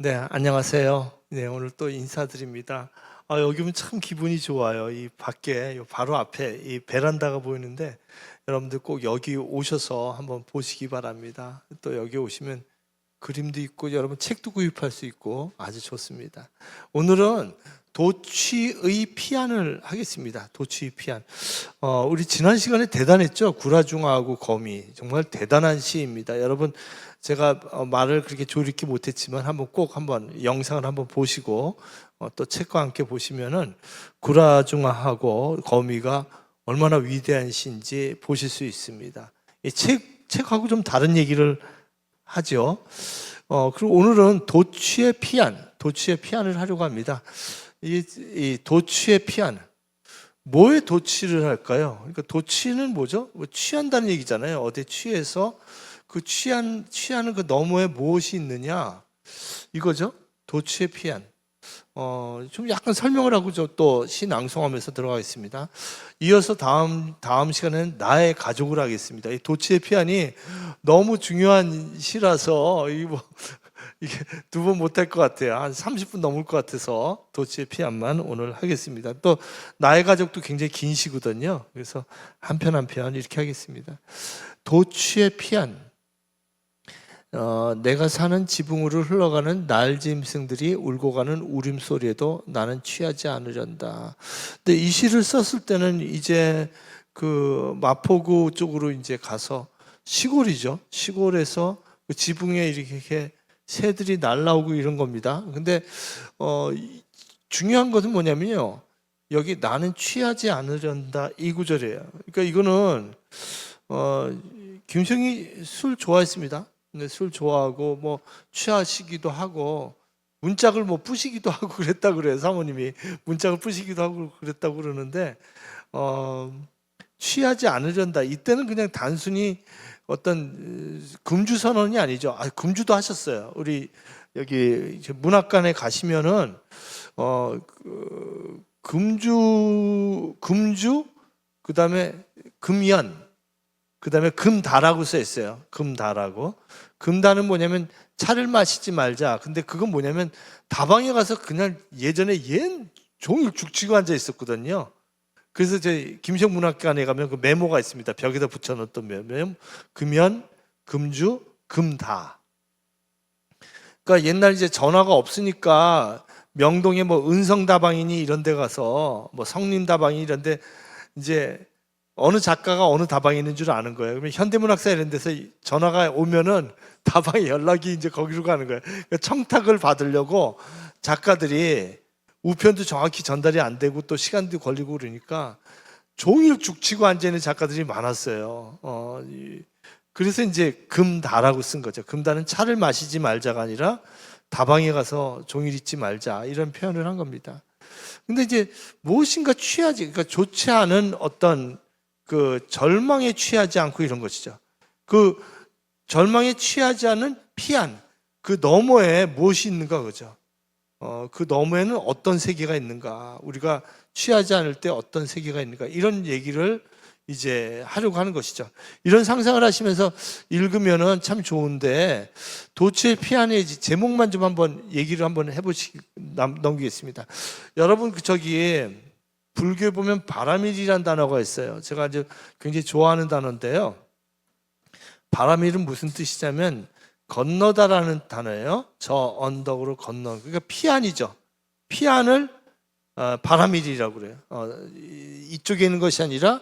네, 안녕하세요. 네, 오늘 또 인사드립니다. 여기 오면 참 기분이 좋아요. 이 밖에 바로 앞에 이 베란다가 보이는데 여러분들 꼭 여기 오셔서 한번 보시기 바랍니다. 또 여기 오시면 그림도 있고 여러분 책도 구입할 수 있고 아주 좋습니다. 오늘은 도취의 피안을 하겠습니다. 도취의 피안. 우리 지난 시간에 대단했죠. 구라중화하고 거미. 정말 대단한 시입니다. 여러분 제가 말을 그렇게 조리 있게 못했지만 꼭 한번 영상을 한번 보시고 또 책과 함께 보시면은 구라중화하고 거미가 얼마나 위대한 시인지 보실 수 있습니다. 이 책하고 좀 다른 얘기를 하죠. 그리고 오늘은 도취의 피안을 하려고 합니다. 이 도취의 피안, 뭐에 도취를 할까요? 그러니까 도취는 뭐죠? 취한다는 얘기잖아요. 어디 취해서 그 취하는 그 너머에 무엇이 있느냐? 이거죠. 도취의 피안. 좀 약간 설명을 하고 또 시 낭송하면서 들어가겠습니다. 이어서 다음 시간에는 나의 가족을 하겠습니다. 이 도취의 피안이 너무 중요한 시라서 이게 두 번 못할 것 같아요. 한 30분 넘을 것 같아서 도취의 피안만 오늘 하겠습니다. 또 나의 가족도 굉장히 긴 시거든요. 그래서 한 편 한 편 이렇게 하겠습니다. 도취의 피안. 내가 사는 지붕으로 흘러가는 날짐승들이 울고 가는 울음소리에도 나는 취하지 않으련다. 근데 이 시를 썼을 때는 이제 그 마포구 쪽으로 이제 가서 시골이죠. 시골에서 그 지붕에 이렇게 새들이 날라오고 이런 겁니다. 근데 중요한 것은 뭐냐면요. 여기 나는 취하지 않으련다 이 구절이에요. 그러니까 이거는 김정희 술 좋아했습니다. 근데 술 좋아하고 뭐 취하시기도 하고 문짝을 뭐 부시기도 하고 그랬다 그래요. 사모님이 문짝을 부시기도 하고 그랬다고 그러는데 취하지 않으련다. 이때는 그냥 단순히 어떤 금주 선언이 아니죠. 금주도 하셨어요. 우리 여기 문학관에 가시면은 금주 그다음에 금연 그다음에 금다라고 써 있어요. 금다라고. 금다는 뭐냐면 차를 마시지 말자. 근데 그건 뭐냐면 다방에 가서 그냥 예전에 종일 죽치고 앉아 있었거든요. 그래서 저희 김시영 문학관에 가면 그 메모가 있습니다. 벽에다 붙여놓던 메모. 금연, 금주, 금다. 그러니까 옛날 이제 전화가 없으니까 명동에 뭐 은성다방이니 이런 데 가서 뭐 성림다방이 이런 데 이제 어느 작가가 어느 다방에 있는 줄 아는 거예요. 그러면 현대문학사 이런 데서 전화가 오면은 다방에 연락이 이제 거기로 가는 거예요. 그러니까 청탁을 받으려고 작가들이 우편도 정확히 전달이 안 되고 또 시간도 걸리고 그러니까 종일 죽치고 앉아있는 작가들이 많았어요. 그래서 이제 금다라고 쓴 거죠. 금다는 차를 마시지 말자가 아니라 다방에 가서 종일 있지 말자 이런 표현을 한 겁니다. 근데 이제 무엇인가 취하지, 그러니까 좋지 않은 어떤 그 절망에 취하지 않고 이런 것이죠. 그 절망에 취하지 않은 피안, 그 너머에 무엇이 있는가 그죠. 그 너머에는 어떤 세계가 있는가, 우리가 취하지 않을 때 어떤 세계가 있는가, 이런 얘기를 이제 하려고 하는 것이죠. 이런 상상을 하시면서 읽으면은 참 좋은데, 도취의 피안의 제목만 좀 한번 얘기를 한번 넘기겠습니다. 여러분 저기 불교에 보면 바라밀이라는 단어가 있어요. 제가 아주 굉장히 좋아하는 단어인데요. 바라밀은 무슨 뜻이냐면 건너다라는 단어예요. 저 언덕으로 건너. 그러니까 피안이죠. 피안을 바라밀이라고 그래요. 이쪽에 있는 것이 아니라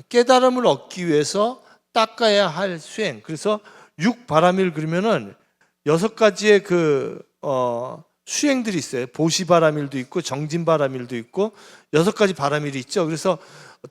깨달음을 얻기 위해서 닦아야 할 수행. 그래서 6바라밀 그러면은 6가지의 수행들이 있어요. 보시바라밀도 있고 정진바라밀도 있고 6가지 바라밀이 있죠. 그래서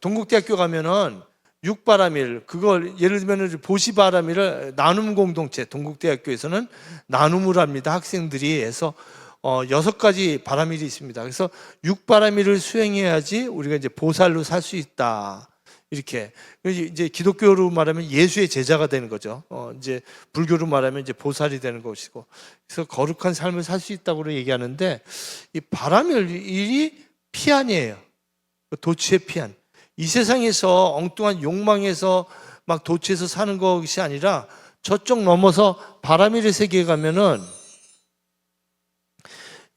동국대학교 가면은 6바라밀, 그걸 예를 들면 보시바라밀을 나눔 공동체, 동국대학교에서는 나눔을 합니다. 학생들이 해서 6가지 바라밀이 있습니다. 그래서 6바라밀을 수행해야지 우리가 이제 보살로 살 수 있다. 이렇게 이제 기독교로 말하면 예수의 제자가 되는 거죠. 이제 불교로 말하면 이제 보살이 되는 것이고, 그래서 거룩한 삶을 살 수 있다고 얘기하는데, 이 바라밀이 피안이에요. 도취의 피안. 이 세상에서 엉뚱한 욕망에서 막 도취해서 사는 것이 아니라 저쪽 넘어서 바라밀의 세계에 가면은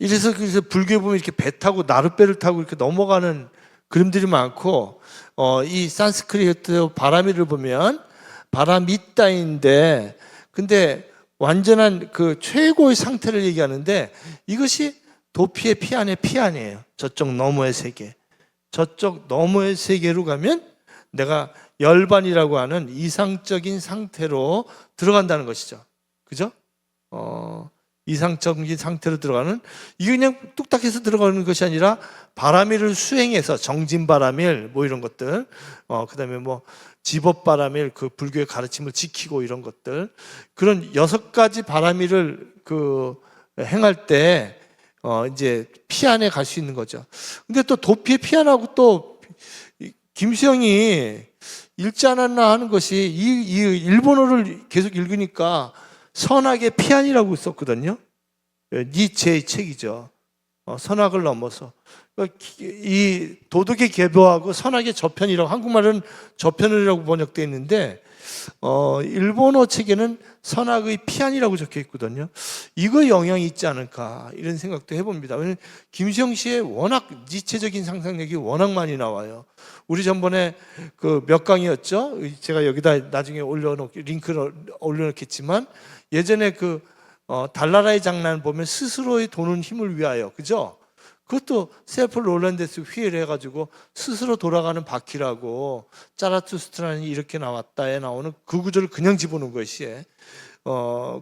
그래서 불교에 보면 이렇게 배 타고 나룻배를 타고 이렇게 넘어가는 그림들이 많고, 이 산스크리트 바라미를 보면 바라미따인데, 근데 완전한 그 최고의 상태를 얘기하는데, 이것이 도피의 피안의 피안이에요. 저쪽 너머의 세계. 저쪽 너머의 세계로 가면 내가 열반이라고 하는 이상적인 상태로 들어간다는 것이죠. 그죠? 이상적인 상태로 들어가는, 이게 그냥 뚝딱해서 들어가는 것이 아니라 바라밀을 수행해서 정진바라밀 뭐 이런 것들, 그다음에 뭐 지법바라밀, 그 불교의 가르침을 지키고 이런 것들, 그런 6가지 바라밀을 그 행할 때 이제 피안에 갈 수 있는 거죠. 근데 또 도피의 피안하고 또 김수영이 읽지 않았나 하는 것이, 이 일본어를 계속 읽으니까 선악의 피안이라고 썼거든요. 니체의 책이죠. 선악을 넘어서. 그러니까 이 도덕의 계보하고 선악의 저편이라고, 한국말은 저편이라고 번역되어 있는데, 일본어 책에는 선악의 피안이라고 적혀 있거든요. 이거 영향이 있지 않을까 이런 생각도 해봅니다. 왜냐면 김수영 씨의 워낙 니체적인 상상력이 워낙 많이 나와요. 우리 전번에 그 몇 강이었죠? 제가 여기다 나중에 링크를 올려놓겠지만, 예전에 그 달나라의 장난 보면 스스로의 도는 힘을 위하여, 그죠? 그것도 셀프 롤란데스 휘를 해가지고 스스로 돌아가는 바퀴라고, 짜라투스트라니 이렇게 나왔다에 나오는 그 구절을 그냥 집어넣은 것이에요.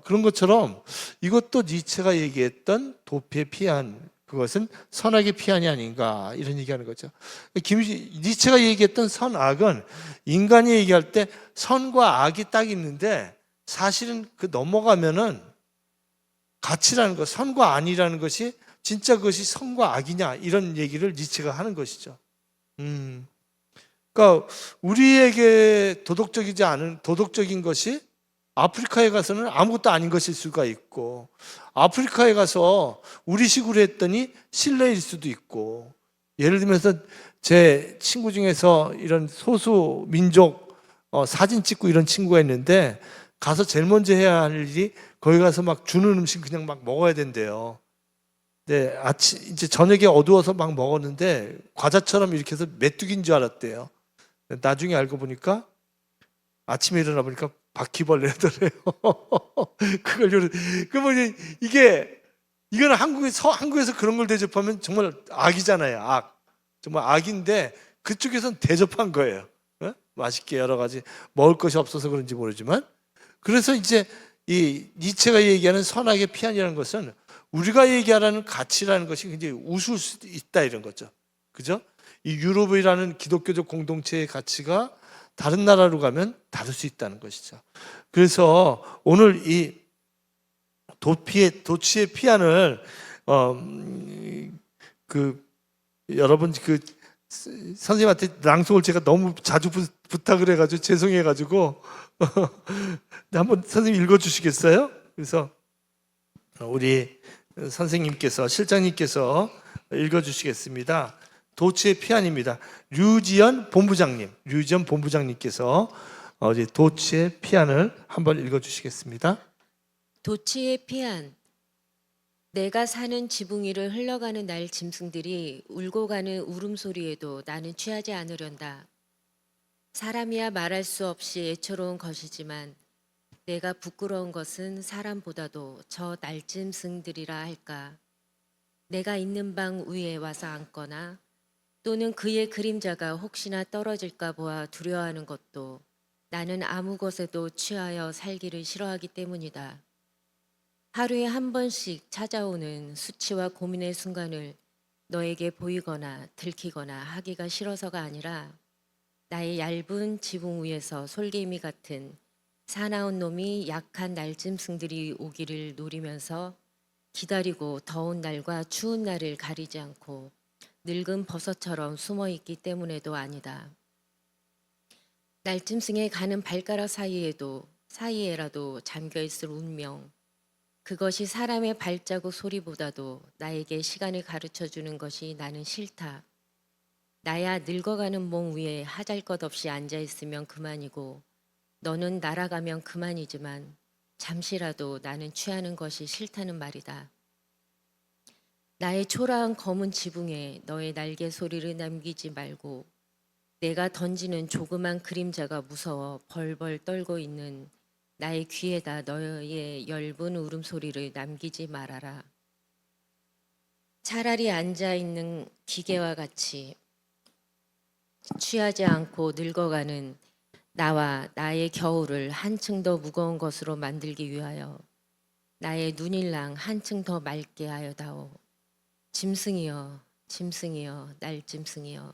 그런 것처럼 이것도 니체가 얘기했던 도피의 피안, 그것은 선악의 피안이 아닌가 이런 얘기하는 거죠. 니체가 얘기했던 선악은, 인간이 얘기할 때 선과 악이 딱 있는데, 사실은 그 넘어가면은 가치라는 것, 선과 아니라는 것이, 진짜 그것이 선과 악이냐 이런 얘기를 니체가 하는 것이죠. 그러니까 우리에게 도덕적인 것이 아프리카에 가서는 아무것도 아닌 것일 수가 있고, 아프리카에 가서 우리식으로 했더니 신뢰일 수도 있고, 예를 들면서 제 친구 중에서 이런 소수 민족 사진 찍고 이런 친구가 있는데, 가서 제일 먼저 해야 할 일이 거기 가서 막 주는 음식 그냥 막 먹어야 된대요. 네, 이제 저녁에 어두워서 막 먹었는데 과자처럼 이렇게 해서 메뚜기인 줄 알았대요. 나중에 알고 보니까, 아침에 일어나 보니까 바퀴벌레더래요. 그러면 이거는 한국에서 그런 걸 대접하면 정말 악이잖아요. 악. 정말 악인데 그쪽에서는 대접한 거예요. 맛있게 여러 가지 먹을 것이 없어서 그런지 모르지만. 그래서 이제 이 니체가 얘기하는 선악의 피안이라는 것은, 우리가 얘기하는 가치라는 것이 굉장히 우스울 수도 있다 이런 거죠. 그죠? 이 유럽이라는 기독교적 공동체의 가치가 다른 나라로 가면 다를 수 있다는 것이죠. 그래서 오늘 이 도치의 피안을 여러분 선생님한테 낭송을 제가 너무 자주 부탁을 해가지고 죄송해가지고 한번 선생님 읽어주시겠어요? 그래서 우리 선생님께서, 실장님께서 읽어주시겠습니다. 도치의 피안입니다. 류지연 본부장님께서 도치의 피안을 한번 읽어주시겠습니다. 도치의 피안. 내가 사는 지붕 위를 흘러가는 날 짐승들이 울고 가는 울음소리에도 나는 취하지 않으련다. 사람이야 말할 수 없이 애처로운 것이지만, 내가 부끄러운 것은 사람보다도 저 날짐승들이라 할까. 내가 있는 방 위에 와서 앉거나, 또는 그의 그림자가 혹시나 떨어질까 보아 두려워하는 것도, 나는 아무 것에도 취하여 살기를 싫어하기 때문이다. 하루에 한 번씩 찾아오는 수치와 고민의 순간을 너에게 보이거나 들키거나 하기가 싫어서가 아니라, 나의 얇은 지붕 위에서 솔개미 같은 사나운 놈이 약한 날짐승들이 오기를 노리면서 기다리고, 더운 날과 추운 날을 가리지 않고 늙은 버섯처럼 숨어 있기 때문에도 아니다. 날짐승의 가는 발가락 사이에라도 잠겨 있을 운명, 그것이 사람의 발자국 소리보다도 나에게 시간을 가르쳐 주는 것이 나는 싫다. 나야 늙어가는 몸 위에 하잘것없이 앉아 있으면 그만이고, 너는 날아가면 그만이지만, 잠시라도 나는 취하는 것이 싫다는 말이다. 나의 초라한 검은 지붕에 너의 날개 소리를 남기지 말고 내가 던지는 조그만 그림자가 무서워 벌벌 떨고 있는 나의 귀에다 너의 엷은 울음소리를 남기지 말아라. 차라리 앉아있는 기계와 같이 취하지 않고 늙어가는 나와 나의 겨울을 한층 더 무거운 것으로 만들기 위하여 나의 눈일랑 한층 더 맑게 하여다오. 짐승이여, 짐승이여, 날 짐승이여,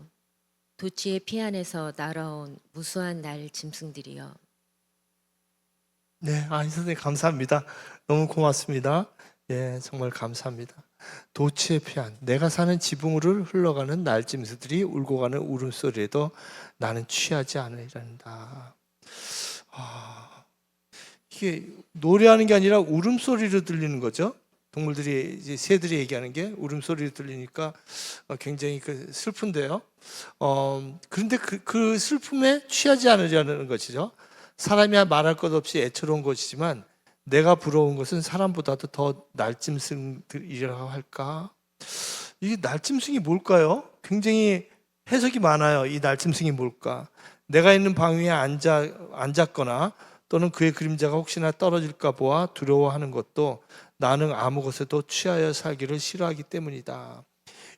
도치의 피 안에서 날아온 무수한 날 짐승들이여. 네, 선생님 감사합니다. 너무 고맙습니다. 예, 정말 감사합니다. 도치의 피한 내가 사는 지붕으로 흘러가는 날짐승들이 울고 가는 울음소리에도 나는 취하지 않으리란다. 이게 노래하는 게 아니라 울음소리로 들리는 거죠. 동물들이 이제 새들이 얘기하는 게 울음소리로 들리니까 굉장히 슬픈데요. 그런데 그 슬픔에 취하지 않으려는 것이죠. 사람이야 말할 것 없이 애처로운 것이지만 내가 부러운 것은 사람보다도 더 날짐승들이라고 할까? 이게 날짐승이 뭘까요? 굉장히 해석이 많아요. 이 날짐승이 뭘까? 내가 있는 방 위에 앉았거나 또는 그의 그림자가 혹시나 떨어질까 보아 두려워하는 것도 나는 아무 것에도 취하여 살기를 싫어하기 때문이다.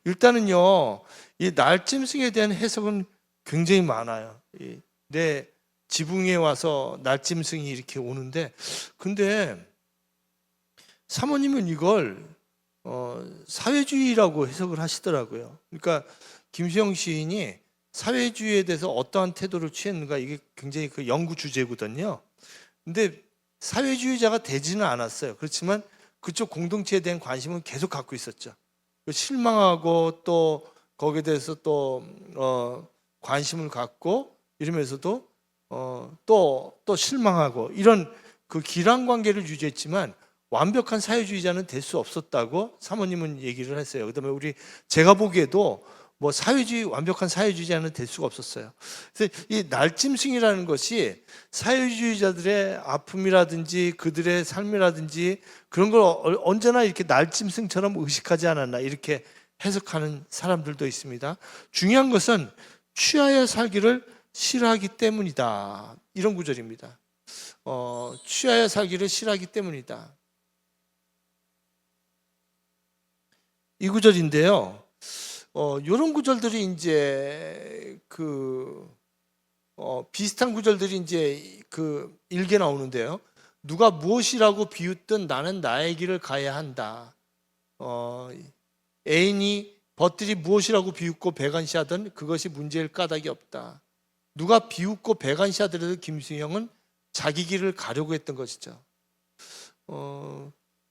일단은요, 이 날짐승에 대한 해석은 굉장히 많아요. 내 지붕에 와서 날짐승이 이렇게 오는데, 근데 사모님은 이걸 사회주의라고 해석을 하시더라고요. 그러니까 김수영 시인이 사회주의에 대해서 어떠한 태도를 취했는가, 이게 굉장히 그 연구 주제거든요. 근데 사회주의자가 되지는 않았어요. 그렇지만 그쪽 공동체에 대한 관심은 계속 갖고 있었죠. 실망하고 또 거기에 대해서 또 관심을 갖고 이러면서도 또 실망하고 이런 그 기란 관계를 유지했지만 완벽한 사회주의자는 될 수 없었다고 사모님은 얘기를 했어요. 그다음에 제가 보기에도 뭐 완벽한 사회주의자는 될 수가 없었어요. 그래서 이 날짐승이라는 것이 사회주의자들의 아픔이라든지 그들의 삶이라든지 그런 걸 언제나 이렇게 날짐승처럼 의식하지 않았나, 이렇게 해석하는 사람들도 있습니다. 중요한 것은 취하여 살기를 싫어하기 때문이다. 이런 구절입니다. 취하여 살기를 싫어하기 때문이다. 이 구절인데요. 이런 구절들이 이제 비슷한 구절들이 이제 일개 나오는데요. 누가 무엇이라고 비웃든 나는 나의 길을 가야 한다. 애인이 벗들이 무엇이라고 비웃고 배관시하든 그것이 문제일 까닭이 없다. 누가 비웃고 배관시하더라도 김수영은 자기 길을 가려고 했던 것이죠.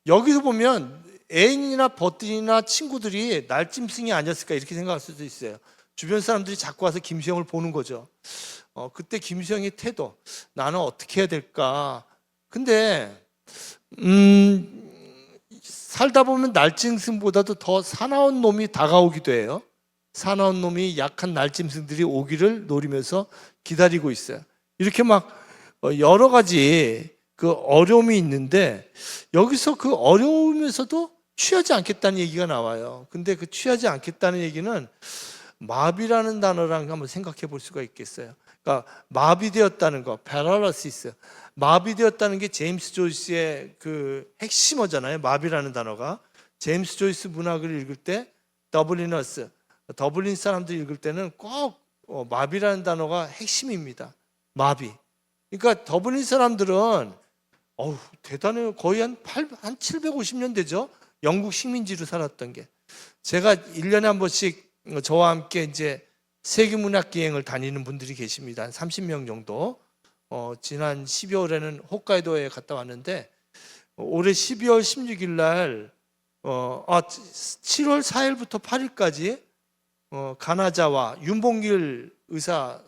여기서 보면 애인이나 벗들이나 친구들이 날짐승이 아니었을까 이렇게 생각할 수도 있어요. 주변 사람들이 자꾸 와서 김수영을 보는 거죠. 그때 김수영의 태도, 나는 어떻게 해야 될까? 근데 살다 보면 날짐승보다도 더 사나운 놈이 다가오기도 해요. 사나운 놈이 약한 날짐승들이 오기를 노리면서 기다리고 있어요. 이렇게 막 여러 가지 그 어려움이 있는데 여기서 그 어려우면서도 취하지 않겠다는 얘기가 나와요. 근데 그 취하지 않겠다는 얘기는 마비라는 단어랑 한번 생각해 볼 수가 있겠어요. 그러니까 마비되었다는 거, paralysis. 마비되었다는 게 제임스 조이스의 그 핵심어잖아요. 마비라는 단어가. 제임스 조이스 문학을 읽을 때 더블리너스, 더블린 사람들이 읽을 때는 꼭 마비라는 단어가 핵심입니다. 마비. 그러니까 더블린 사람들은 대단해요. 거의 한 750년 되죠. 영국 식민지로 살았던 게. 제가 1년에 한 번씩 저와 함께 이제 세계문학 기행을 다니는 분들이 계십니다. 한 30명 정도. 지난 12월에는 홋카이도에 갔다 왔는데 올해 12월 16일 날 7월 4일부터 8일까지 가나자와 윤봉길 의사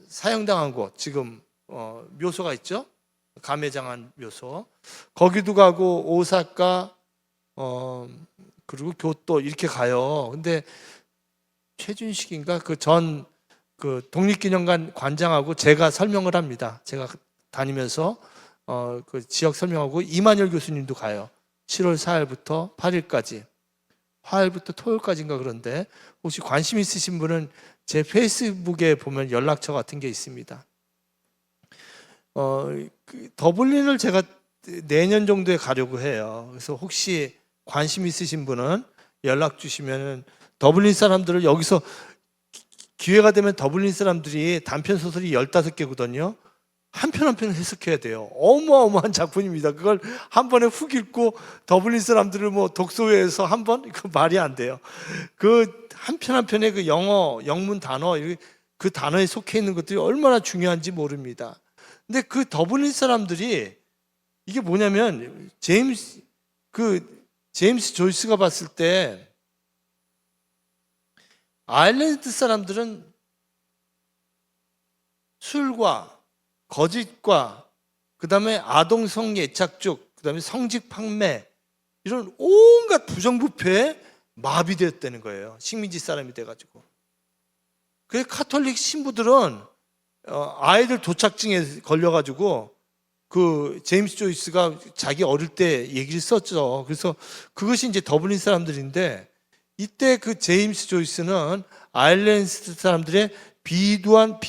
사형당한 곳, 지금 묘소가 있죠. 감회장한 묘소. 거기도 가고 오사카 그리고 교토 이렇게 가요. 근데 최준식인가 그 독립기념관 관장하고 제가 설명을 합니다. 제가 다니면서 그 지역 설명하고 이만열 교수님도 가요. 7월 4일부터 8일까지. 화요일부터 토요일까지인가 그런데 혹시 관심 있으신 분은 제 페이스북에 보면 연락처 같은 게 있습니다. 더블린을 제가 내년 정도에 가려고 해요. 그래서 혹시 관심 있으신 분은 연락 주시면은 더블린 사람들을 여기서 기회가 되면 더블린 사람들이 단편 소설이 15개거든요. 한 편 한 편 해석해야 돼요. 어마어마한 작품입니다. 그걸 한 번에 훅 읽고 더블린 사람들을 뭐 독서회에서 한 번? 그 말이 안 돼요. 그 한 편 한 편의 그 영어, 영문 단어, 그 단어에 속해 있는 것들이 얼마나 중요한지 모릅니다. 근데 그 더블린 사람들이 이게 뭐냐면 제임스 조이스가 봤을 때 아일랜드 사람들은 술과 거짓과 그다음에 아동성 애착족, 그다음에 성직 판매 이런 온갖 부정부패에 마비되었다는 거예요. 식민지 사람이 돼가지고. 그래서 카톨릭 신부들은 아이들 도착증에 걸려가지고 그 제임스 조이스가 자기 어릴 때 얘기를 썼죠. 그래서 그것이 이제 더블린 사람들인데 이때 그 제임스 조이스는 아일랜드 사람들의 비루한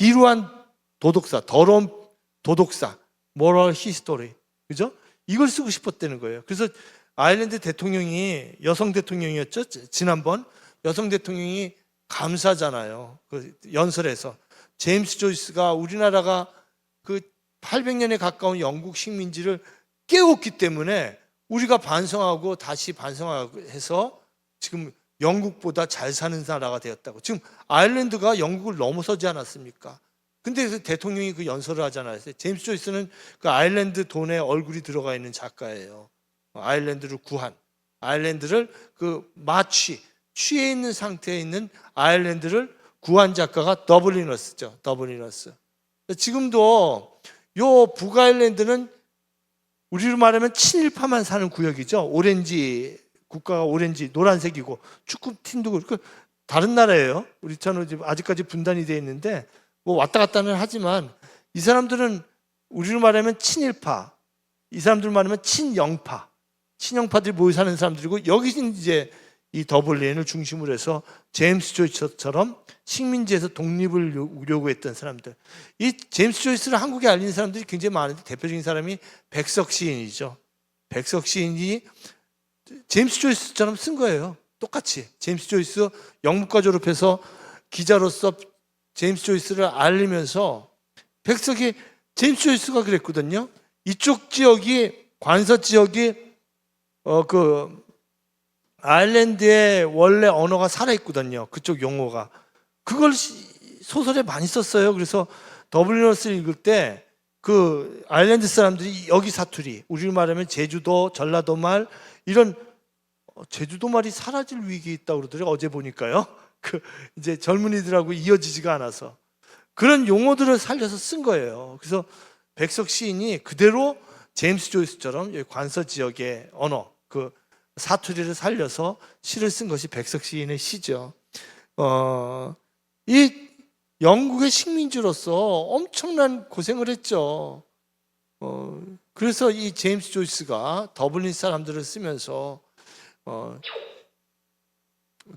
도독사, 더러운 도독사, moral history, 그죠? 이걸 쓰고 싶었다는 거예요. 그래서 아일랜드 대통령이 여성 대통령이었죠. 지난번 여성 대통령이 감사잖아요. 그 연설에서 제임스 조이스가 우리나라가 그 800년에 가까운 영국 식민지를 깨웠기 때문에 우리가 반성하고 다시 반성하고 해서 지금 영국보다 잘 사는 나라가 되었다고. 지금 아일랜드가 영국을 넘어서지 않았습니까? 근데 그 대통령이 그 연설을 하잖아요. 제임스 조이스는 그 아일랜드 돈에 얼굴이 들어가 있는 작가예요. 아일랜드를 구한, 아일랜드를 그 취해 있는 상태에 있는 아일랜드를 구한 작가가 더블리너스죠. 더블리너스. 지금도 요 북아일랜드는 우리로 말하면 친일파만 사는 구역이죠. 오렌지, 국가가 오렌지, 노란색이고 축구팀도 그렇고 다른 나라예요. 우리처럼 아직까지 분단이 되어 있는데 뭐 왔다 갔다는 하지만 이 사람들은 우리로 말하면 친일파, 이 사람들 말하면 친영파들이 모여 사는 사람들이고 여기는 이제 이 더블린을 중심으로 해서 제임스 조이스처럼 식민지에서 독립을 요구했던 사람들. 이 제임스 조이스를 한국에 알린 사람들이 굉장히 많은데 대표적인 사람이 백석 시인이죠. 백석 시인이 제임스 조이스처럼 쓴 거예요. 똑같이. 제임스 조이스 영문과 졸업해서 기자로서 제임스 조이스를 알리면서 백석이 제임스 조이스가 그랬거든요. 이쪽 지역이 관서 지역이 그 아일랜드의 원래 언어가 살아있거든요. 그쪽 용어가. 그걸 소설에 많이 썼어요. 그래서 더블리너스를 읽을 때 그 아일랜드 사람들이 여기 사투리, 우리로 말하면 제주도, 전라도 말 이런 제주도 말이 사라질 위기에 있다고 그러더라고요. 어제 보니까요. 그 이제 젊은이들하고 이어지지가 않아서 그런 용어들을 살려서 쓴 거예요. 그래서 백석 시인이 그대로 제임스 조이스처럼 관서 지역의 언어, 그 사투리를 살려서 시를 쓴 것이 백석 시인의 시죠. 이 영국의 식민지로서 엄청난 고생을 했죠. 그래서 이 제임스 조이스가 더블린 사람들을 쓰면서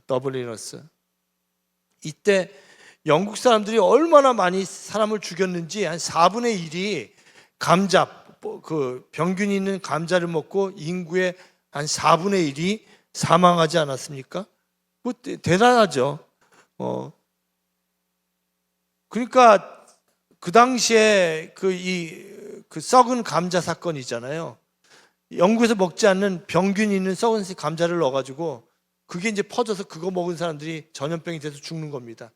더블리너스 이때 영국 사람들이 얼마나 많이 사람을 죽였는지 한 4분의 1이 감자, 그 병균 있는 감자를 먹고 인구의 한 4분의 1이 사망하지 않았습니까? 대단하죠. 그러니까 그 당시에 그 썩은 감자 사건이잖아요. 영국에서 먹지 않는 병균 있는 썩은 감자를 넣어가지고 그게 이제 퍼져서 그거 먹은 사람들이 전염병이 돼서 죽는 겁니다.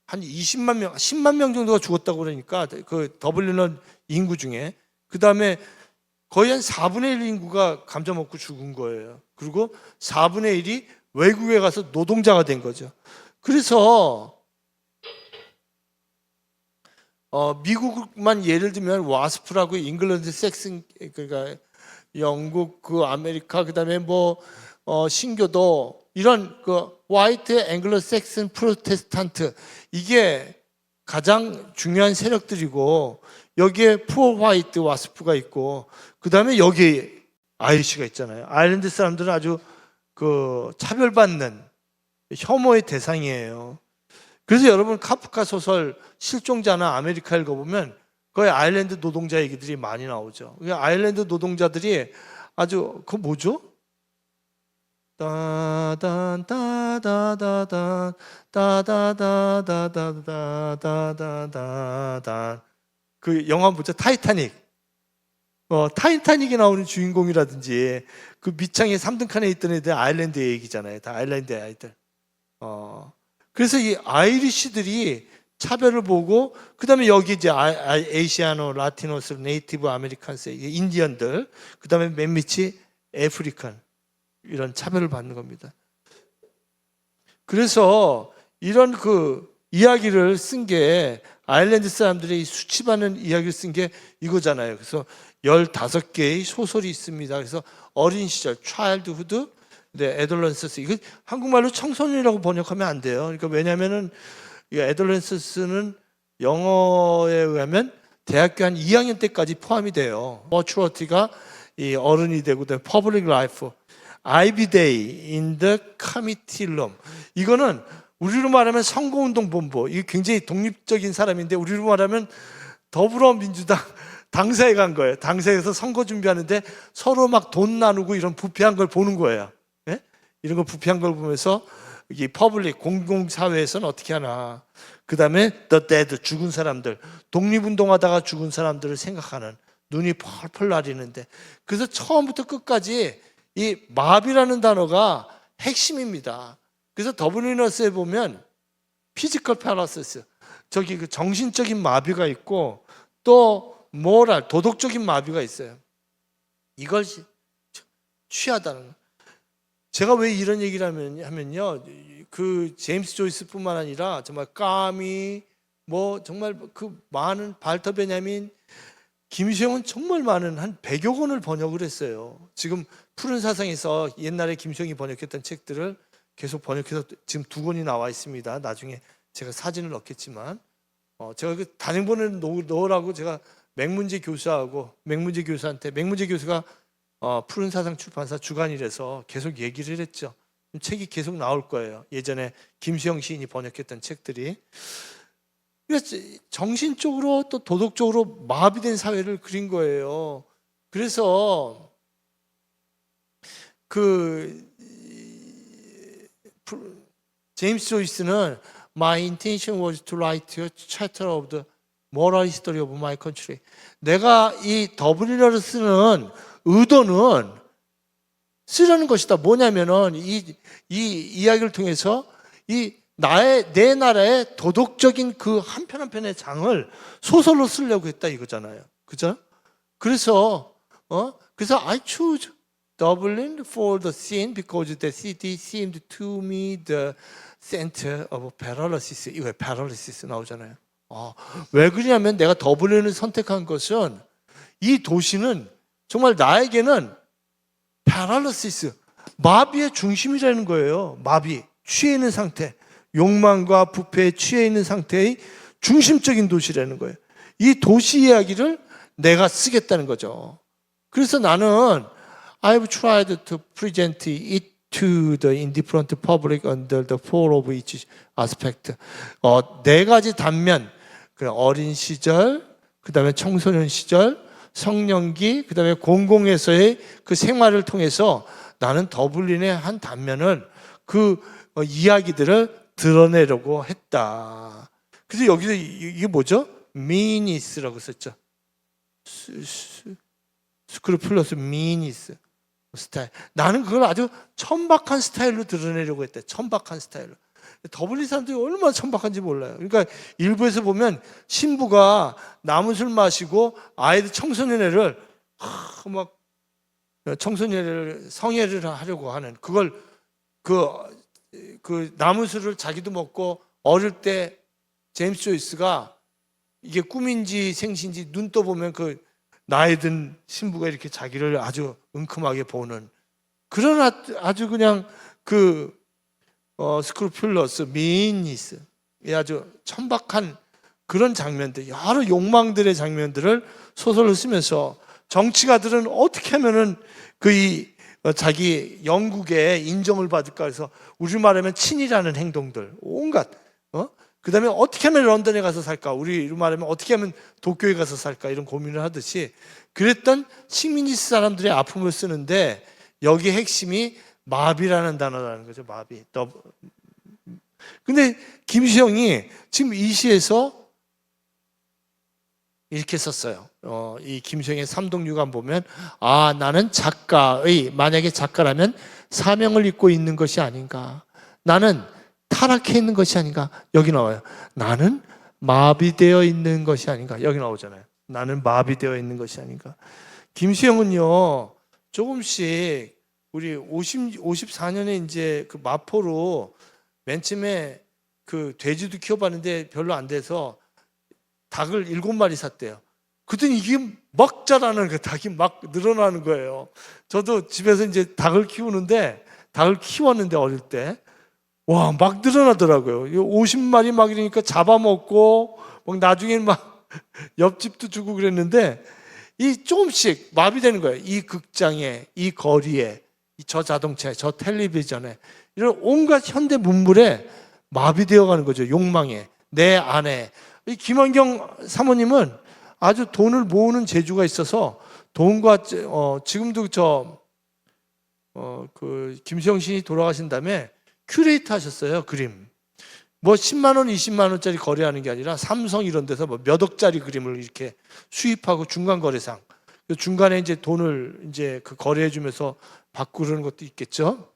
한 20만 명, 10만 명 정도가 죽었다고 그러니까 그 더블리너 인구 중에 그 다음에 거의 한 4분의 1 인구가 감자 먹고 죽은 거예요. 그리고 4분의 1이 외국에 가서 노동자가 된 거죠. 그래서 미국만 예를 들면 와스프라고 잉글랜드 섹슨, 그러니까 영국, 그 아메리카, 그다음에 뭐 신교도 이런 그 화이트 앵글로 섹슨 프로테스탄트 이게 가장 중요한 세력들이고 여기에 푸어 화이트 와스프가 있고 그다음에 여기 아이리시가 있잖아요. 아일랜드 사람들은 아주 그 차별받는 혐오의 대상이에요. 그래서 여러분 카프카 소설 실종자나 아메리카 읽어보면 거의 아일랜드 노동자 얘기들이 많이 나오죠. 아일랜드 노동자들이 아주 그거 뭐죠? 따단 따다다단 따다다다다다다다단 그 영화 뭐죠? 타이타닉. 타이타닉에 나오는 주인공이라든지 그 밑창에 3등 칸에 있던 애들 아일랜드 얘기잖아요. 다 아일랜드 아이들. 그래서 이 아이리시들이 차별을 보고 그다음에 여기 이제 에이시아노, 라티노스, 네이티브 아메리칸스, 인디언들, 그다음에 맨 밑이 아프리칸 이런 차별을 받는 겁니다. 그래서 이런 그 이야기를 쓴 게 아일랜드 사람들이 수치받는 이야기를 쓴 게 이거잖아요. 그래서 15개의 소설이 있습니다. 그래서 어린 시절, childhood, adolescence. 이거 한국말로 청소년이라고 번역하면 안 돼요. 그러니까 왜냐면은 이 adolescence는 영어에 의하면 대학교 한 2학년 때까지 포함이 돼요. maturity가 이 어른이 되고 public life, Ivy Day in the committee room. 이거는 우리로 말하면 선거운동본부. 이게 굉장히 독립적인 사람인데 우리로 말하면 더불어민주당 당사에 간 거예요. 당사에서 선거 준비하는데 서로 막 돈 나누고 이런 부패한 걸 보는 거예요. 네? 이런 거 부패한 걸 보면서 이 퍼블릭 공공사회에서는 어떻게 하나. 그 다음에 the dead 죽은 사람들, 독립운동하다가 죽은 사람들을 생각하는 눈이 펄펄 나리는데 그래서 처음부터 끝까지 이 마비라는 단어가 핵심입니다. 그래서 더블리너스에 보면 피지컬 패러시스 저기 그 정신적인 마비가 있고 또 모랄 도덕적인 마비가 있어요. 이걸 취하다는 거. 제가 왜 이런 얘기를 하면요, 그 제임스 조이스뿐만 아니라 정말 까미 뭐 정말 그 많은 발터 베냐민, 김수영은 정말 많은 한 100여 권을 번역을 했어요. 지금 푸른 사상에서 옛날에 김수영이 번역했던 책들을 계속 번역해서 지금 2권이 나와 있습니다. 나중에 제가 사진을 넣겠지만 제가 그 단행본을 넣으라고 제가 맹문재 교수하고 맹문재 교수가 푸른 사상 출판사 주간이라서 계속 얘기를 했죠. 책이 계속 나올 거예요. 예전에 김수영 시인이 번역했던 책들이. 그래서 정신적으로 또 도덕적으로 마비된 사회를 그린 거예요. 그래서 그 제임스 조이스는 My intention was to write a chapter of the moral history of my country. 내가 이 더블리너를 쓰는 의도는 쓰려는 것이다. 뭐냐면은 이 이야기를 통해서 내 나라의 도덕적인 그 한 편 한 편의 장을 소설로 쓰려고 했다 이거잖아요. 그죠? 그래서 I choose Dublin for the scene because the city seemed to me the center of paralysis. 이거 paralysis 나오잖아요. 왜 그러냐면 내가 더블린을 선택한 것은 이 도시는 정말 나에게는 paralysis, 마비의 중심이라는 거예요. 마비, 취해 있는 상태, 욕망과 부패에 취해 있는 상태의 중심적인 도시라는 거예요. 이 도시 이야기를 내가 쓰겠다는 거죠. 그래서 나는 I've tried to present it to the indifferent public under the four of each aspect. 4가지 단면, 그 어린 시절, 그 다음에 청소년 시절, 성년기, 그 다음에 공공에서의 그 생활을 통해서 나는 더블린의 한 단면을 그 이야기들을 드러내려고 했다. 그래서 여기서 이게 뭐죠? meanness라고 썼죠. 스크루플러스 meanness 스타일. 나는 그걸 아주 천박한 스타일로 드러내려고 했대. 천박한 스타일로. 더블린 사람들이 얼마나 천박한지 몰라요. 그러니까 일부에서 보면 신부가 남은 술 마시고 아이들 청소년애를 막 청소년애를 성애를 하려고 하는 그걸 그 남은 술을 자기도 먹고 어릴 때 제임스 조이스가 이게 꿈인지 생신지 눈 떠보면 그 나이 든 신부가 이렇게 자기를 아주 은큼하게 보는 그런 아주 그냥 그 스크루플러스, 미인니스 아주 천박한 그런 장면들, 여러 욕망들의 장면들을 소설로 쓰면서 정치가들은 어떻게 하면은 그 이 자기 영국의 인정을 받을까 해서 우리 말하면 친이라는 행동들 온갖 그다음에 어떻게 하면 런던에 가서 살까, 우리로 말하면 어떻게 하면 도쿄에 가서 살까, 이런 고민을 하듯이 그랬던 식민지 사람들의 아픔을 쓰는데 여기 핵심이 마비라는 단어라는 거죠. 마비. 근데 김시영이 지금 이 시에서 이렇게 썼어요. 이 김시영의 삼독유감 보면 나는 만약에 작가라면 사명을 잊고 있는 것이 아닌가, 나는 타락해 있는 것이 아닌가. 여기 나와요. 나는 마비되어 있는 것이 아닌가. 여기 나오잖아요. 나는 마비되어 있는 것이 아닌가. 김시영은요, 조금씩 우리 54년에 이제 그 마포로 맨 처음에 그 돼지도 키워봤는데 별로 안 돼서 닭을 7마리 샀대요. 그랬더니 이게 막 자라는 거예요. 닭이 막 늘어나는 거예요. 저도 집에서 이제 닭을 키웠는데 어릴 때 와, 막 늘어나더라고요. 50마리 막 이러니까 잡아먹고 막 나중에는 막 옆집도 주고 그랬는데 이 조금씩 마비되는 거예요. 이 극장에, 이 거리에, 저 자동차에, 저 텔레비전에, 이런 온갖 현대 문물에 마비되어 가는 거죠. 욕망에, 내 안에. 이 김환경 사모님은 아주 돈을 모으는 재주가 있어서 돈과 지금도 그 김시영 시인이 돌아가신 다음에 큐레이터 하셨어요. 그림. 뭐 10만 원, 20만 원짜리 거래하는 게 아니라 삼성 이런 데서 뭐 몇 억짜리 그림을 이렇게 수입하고 중간 거래상. 중간에 이제 돈을 이제 그 거래해 주면서 받고 그러는 것도 있겠죠.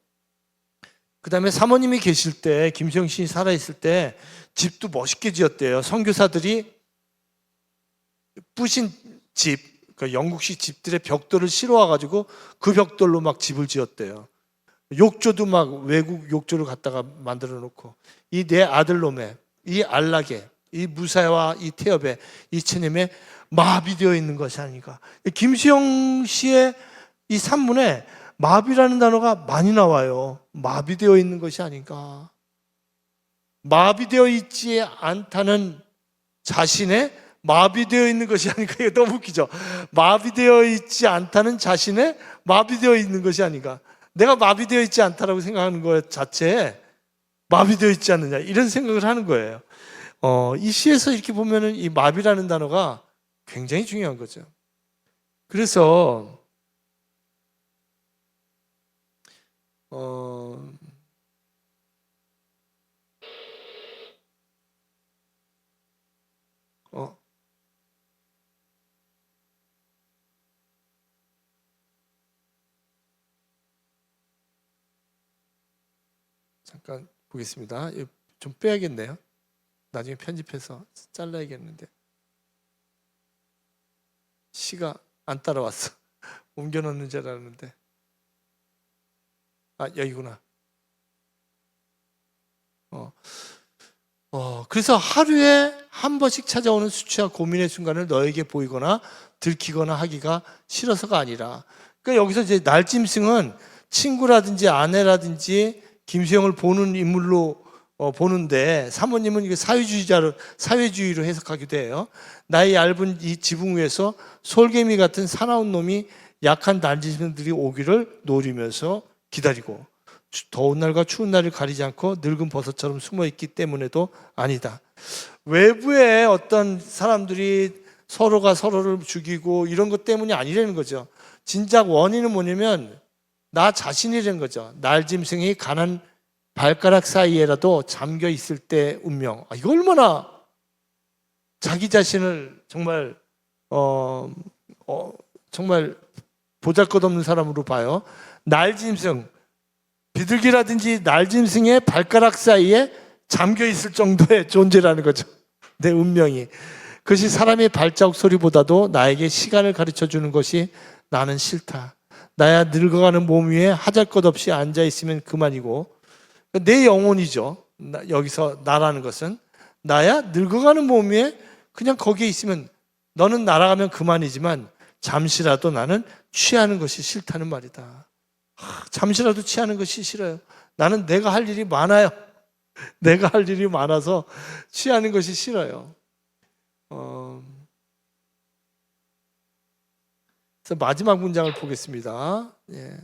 그다음에 사모님이 계실 때, 김시영 시인이 살아 있을 때 집도 멋있게 지었대요. 선교사들이 부신 집, 그러니까 영국식 집들의 벽돌을 실어와 가지고 그 벽돌로 막 집을 지었대요. 욕조도 막 외국 욕조를 갖다가 만들어 놓고, 이 내 아들놈의 이 안락에, 이 무사와 이 태엽에, 이 체념에 마비되어 있는 것이 아닌가. 김시영 씨의 이 산문에 마비라는 단어가 많이 나와요. 마비되어 있는 것이 아닌가. 마비되어 있지 않다는 자신의 마비되어 있는 것이 아닌가. 이거 너무 웃기죠. 마비되어 있지 않다는 자신의 마비되어 있는 것이 아닌가. 내가 마비되어 있지 않다라고 생각하는 것 자체에 마비되어 있지 않느냐, 이런 생각을 하는 거예요. 이 시에서 이렇게 보면은 이 마비라는 단어가 굉장히 중요한 거죠. 그래서 잠깐 보겠습니다. 좀 빼야겠네요. 나중에 편집해서 잘라야겠는데 시가 안 따라왔어. 옮겨 놓는 줄 알았는데. 여기구나. 그래서 하루에 한 번씩 찾아오는 수치와 고민의 순간을 너에게 보이거나 들키거나 하기가 싫어서가 아니라, 그러니까 여기서 이제 날짐승은 친구라든지 아내라든지 김수영을 보는 인물로 보는데, 사모님은 이게 사회주의로 해석하기도 해요. 나의 얇은 이 지붕 위에서 솔개미 같은 사나운 놈이 약한 날짐승들이 오기를 노리면서 기다리고, 더운 날과 추운 날을 가리지 않고 늙은 버섯처럼 숨어 있기 때문에도 아니다. 외부의 어떤 사람들이 서로가 서로를 죽이고 이런 것 때문이 아니라는 거죠. 진작 원인은 뭐냐면 나 자신이라는 거죠. 날짐승이 가난 발가락 사이에라도 잠겨 있을 때 운명. 이거 얼마나 자기 자신을 정말 정말 보잘것없는 사람으로 봐요. 날짐승, 비둘기라든지 날짐승의 발가락 사이에 잠겨 있을 정도의 존재라는 거죠. 내 운명이. 그것이 사람의 발자국 소리보다도 나에게 시간을 가르쳐 주는 것이 나는 싫다. 나야 늙어가는 몸 위에 하잘것없이 앉아있으면 그만이고, 내 영혼이죠. 여기서 나라는 것은 나야 늙어가는 몸 위에 그냥 거기에 있으면, 너는 날아가면 그만이지만 잠시라도 나는 취하는 것이 싫다는 말이다. 잠시라도 취하는 것이 싫어요. 나는 내가 할 일이 많아요. 내가 할 일이 많아서 취하는 것이 싫어요. 그래서 마지막 문장을 보겠습니다. 예.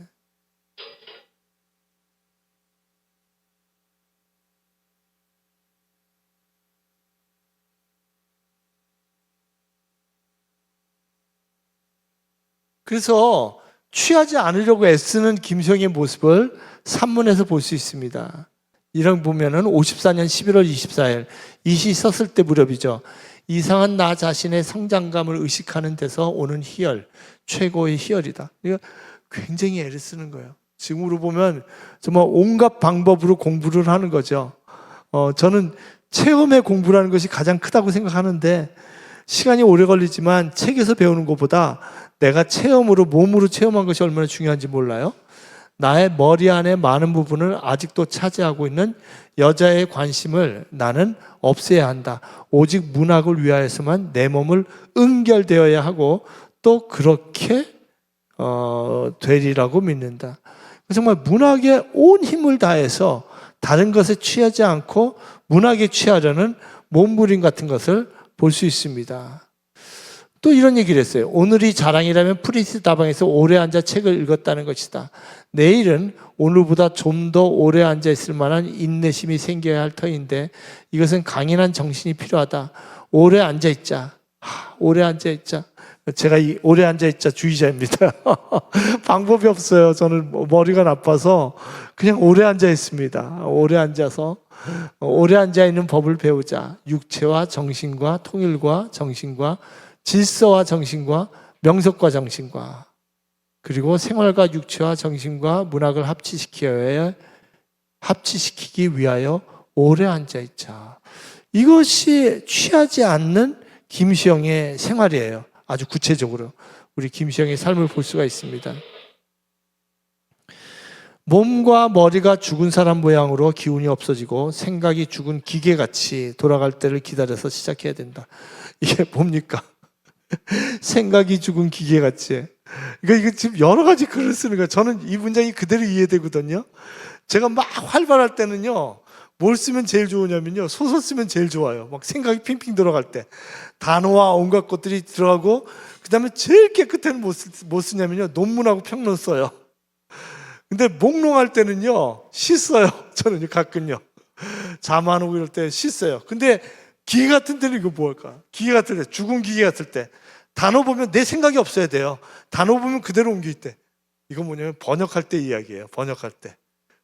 그래서 취하지 않으려고 애쓰는 김수영의 모습을 산문에서 볼 수 있습니다. 이런 보면은 54년 11월 24일 이 시 썼을 때 무렵이죠. 이상한 나 자신의 성장감을 의식하는 데서 오는 희열, 최고의 희열이다. 이거 굉장히 애를 쓰는 거예요. 지금으로 보면 정말 온갖 방법으로 공부를 하는 거죠. 저는 체험의 공부라는 것이 가장 크다고 생각하는데 시간이 오래 걸리지만 책에서 배우는 것보다 내가 체험으로 몸으로 체험한 것이 얼마나 중요한지 몰라요. 나의 머리 안에 많은 부분을 아직도 차지하고 있는 여자의 관심을 나는 없애야 한다. 오직 문학을 위하여서만 내 몸을 응결되어야 하고 또 그렇게 되리라고 믿는다. 정말 문학에 온 힘을 다해서 다른 것에 취하지 않고 문학에 취하려는 몸부림 같은 것을 볼 수 있습니다. 또 이런 얘기를 했어요. 오늘이 자랑이라면 프리스 다방에서 오래 앉아 책을 읽었다는 것이다. 내일은 오늘보다 좀 더 오래 앉아 있을 만한 인내심이 생겨야 할 터인데 이것은 강인한 정신이 필요하다. 오래 앉아 있자. 오래 앉아 있자. 제가 이 오래 앉아 있자 주의자입니다. 방법이 없어요. 저는 머리가 나빠서 그냥 오래 앉아 있습니다. 오래 앉아서 오래 앉아 있는 법을 배우자. 육체와 정신과 통일과 정신과 질서와 정신과 명석과 정신과 그리고 생활과 육체와 정신과 문학을 합치시키기 위하여 오래 앉아있자. 이것이 취하지 않는 김수영의 생활이에요. 아주 구체적으로 우리 김수영의 삶을 볼 수가 있습니다. 몸과 머리가 죽은 사람 모양으로 기운이 없어지고 생각이 죽은 기계같이 돌아갈 때를 기다려서 시작해야 된다. 이게 뭡니까? 생각이 죽은 기계같이. 그러니까 이거 지금 여러 가지 글을 쓰는 거예요. 저는 이 문장이 그대로 이해되거든요. 제가 막 활발할 때는요, 뭘 쓰면 제일 좋으냐면요, 소설 쓰면 제일 좋아요. 막 생각이 핑핑 들어갈 때. 단어와 온갖 것들이 들어가고, 그 다음에 제일 깨끗한 뭐 쓰냐면요, 논문하고 평론 써요. 근데 몽롱할 때는요, 시 써요. 저는 가끔요. 잠 안 오고 이럴 때 시 써요. 근데 기계 같은 때는 이거 뭘까? 기계 같을 때, 죽은 기계 같을 때. 단어 보면 내 생각이 없어야 돼요. 단어 보면 그대로 옮길 때. 이건 뭐냐면 번역할 때 이야기예요. 번역할 때.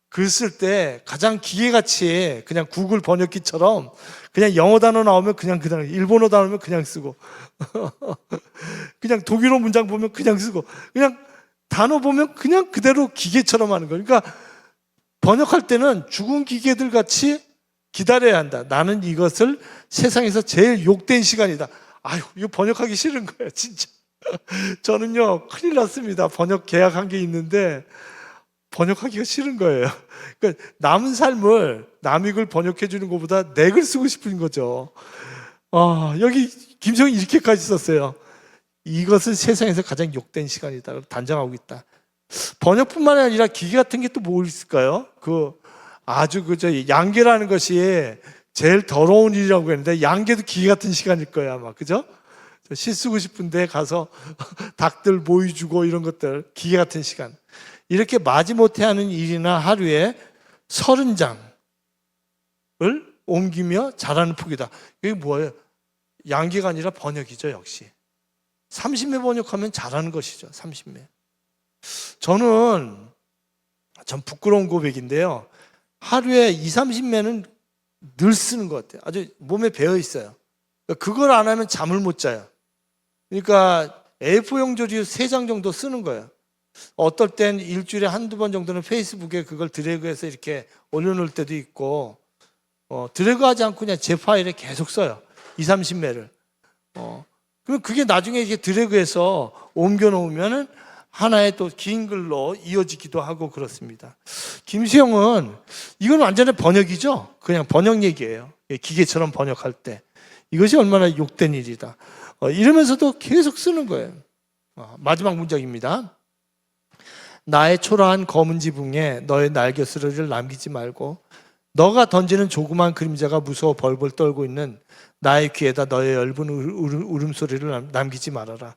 글 쓸 때 가장 기계같이 그냥 구글 번역기처럼 그냥 영어 단어 나오면 그냥 일본어 단어 나오면 그냥 쓰고 그냥 독일어 문장 보면 그냥 쓰고 그냥 단어 보면 그냥 그대로 기계처럼 하는 거예요. 그러니까 번역할 때는 죽은 기계들 같이 기다려야 한다. 나는 이것을 세상에서 제일 욕된 시간이다. 아유, 이거 번역하기 싫은 거예요, 진짜. 저는요, 큰일 났습니다. 번역 계약한 게 있는데, 번역하기가 싫은 거예요. 그러니까 남은 삶을 남의 글 번역해 주는 것보다 내 글 쓰고 싶은 거죠. 여기 김성이 이렇게까지 썼어요. 이것은 세상에서 가장 욕된 시간이다. 단정하고 있다. 번역뿐만 아니라 기계 같은 게 또 뭐 있을까요? 아주 양계라는 것이 제일 더러운 일이라고 했는데 양계도 기계 같은 시간일 거야 아마. 그죠? 시 쓰고 싶은데 가서 닭들 모이 주고 이런 것들 기계 같은 시간. 이렇게 마지못해 하는 일이나 하루에 30장을 옮기며 잘하는 폭이다. 이게 뭐예요? 양계가 아니라 번역이죠, 역시. 30매 번역하면 잘하는 것이죠, 30매. 전 부끄러운 고백인데요. 하루에 20-30매는 늘 쓰는 것 같아요. 아주 몸에 배어 있어요. 그걸 안 하면 잠을 못 자요. 그러니까 A4용 조류 3장 정도 쓰는 거예요. 어떨 땐 일주일에 한두 번 정도는 페이스북에 그걸 드래그해서 이렇게 올려놓을 때도 있고, 드래그하지 않고 그냥 제 파일에 계속 써요. 20-30매를. 그럼 그게 나중에 이게 드래그해서 옮겨 놓으면은 하나의 또 긴 글로 이어지기도 하고 그렇습니다. 김수영은 이건 완전히 번역이죠. 그냥 번역 얘기예요. 기계처럼 번역할 때. 이것이 얼마나 욕된 일이다. 이러면서도 계속 쓰는 거예요. 마지막 문장입니다. 나의 초라한 검은 지붕에 너의 날개스러기를 남기지 말고 너가 던지는 조그만 그림자가 무서워 벌벌 떨고 있는 나의 귀에다 너의 엷은 울음소리를 남기지 말아라.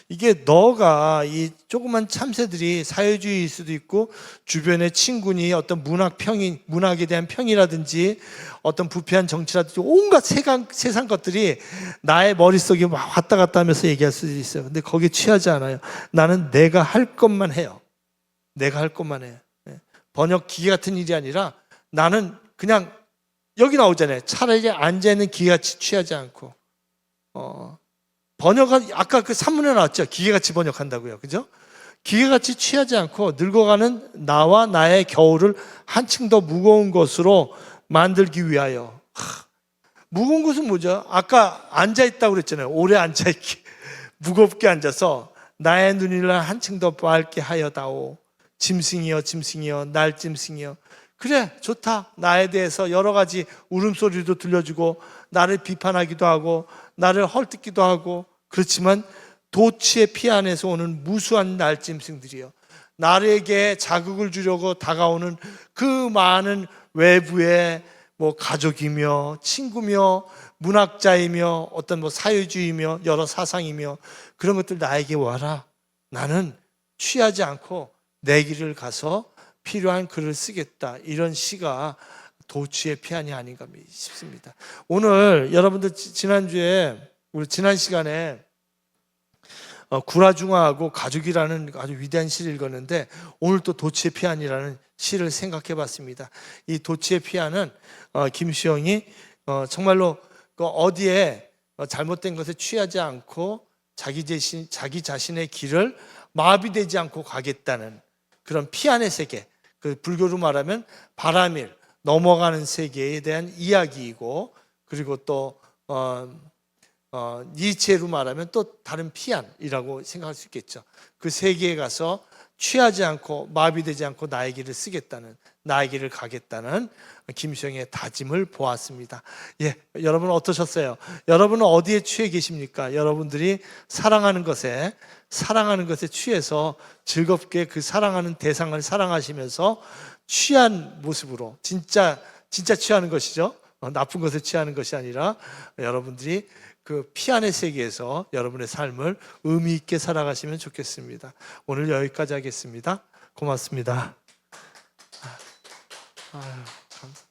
이게 너가 이 조그만 참새들이 사회주의일 수도 있고 주변의 친군이 어떤 문학에 대한 평이라든지 어떤 부패한 정치라든지 온갖 세상 것들이 나의 머릿속에 막 왔다 갔다 하면서 얘기할 수도 있어요. 근데 거기에 취하지 않아요. 나는 내가 할 것만 해요. 내가 할 것만 해요. 번역 기계 같은 일이 아니라 나는 그냥 여기 나오잖아요. 차라리 앉아있는 기계같이 취하지 않고 번역은 아까 그 산문에 나왔죠. 기계같이 번역한다고요. 그죠? 기계같이 취하지 않고 늙어가는 나와 나의 겨울을 한층 더 무거운 것으로 만들기 위하여. 무거운 것은 뭐죠? 아까 앉아있다고 그랬잖아요. 오래 앉아있기. 무겁게 앉아서 나의 눈을 한층 더 밝게 하여다오. 짐승이여 짐승이여 날 짐승이여. 그래 좋다. 나에 대해서 여러 가지 울음소리도 들려주고 나를 비판하기도 하고 나를 헐뜯기도 하고 그렇지만 도치의 피 안에서 오는 무수한 날짐승들이요, 나에게 자극을 주려고 다가오는 그 많은 외부의 뭐 가족이며 친구며 문학자이며 어떤 뭐 사회주의며 여러 사상이며 그런 것들 나에게 와라. 나는 취하지 않고 내 길을 가서 필요한 글을 쓰겠다. 이런 시가 도취의 피안이 아닌가 싶습니다. 오늘 여러분들 지난주에 우리 지난 시간에 구라중화하고 가족이라는 아주 위대한 시를 읽었는데 오늘 또 도취의 피안이라는 시를 생각해 봤습니다. 이 도취의 피안은 김수영이 정말로 어디에 잘못된 것에 취하지 않고 자기 자신의 길을 마비되지 않고 가겠다는 그런 피안의 세계, 그 불교로 말하면 바라밀, 넘어가는 세계에 대한 이야기이고, 그리고 또 니체로 말하면 또 다른 피안이라고 생각할 수 있겠죠. 그 세계에 가서 취하지 않고 마비되지 않고 나의 길을 쓰겠다는, 나의 길을 가겠다는 김수영의 다짐을 보았습니다. 예, 여러분 어떠셨어요? 여러분은 어디에 취해 계십니까? 여러분들이 사랑하는 것에 취해서 즐겁게 그 사랑하는 대상을 사랑하시면서 취한 모습으로 진짜 취하는 것이죠. 나쁜 것에 취하는 것이 아니라 여러분들이 그 피안의 세계에서 여러분의 삶을 의미 있게 살아가시면 좋겠습니다. 오늘 여기까지 하겠습니다. 고맙습니다. 아유, 감사합니다.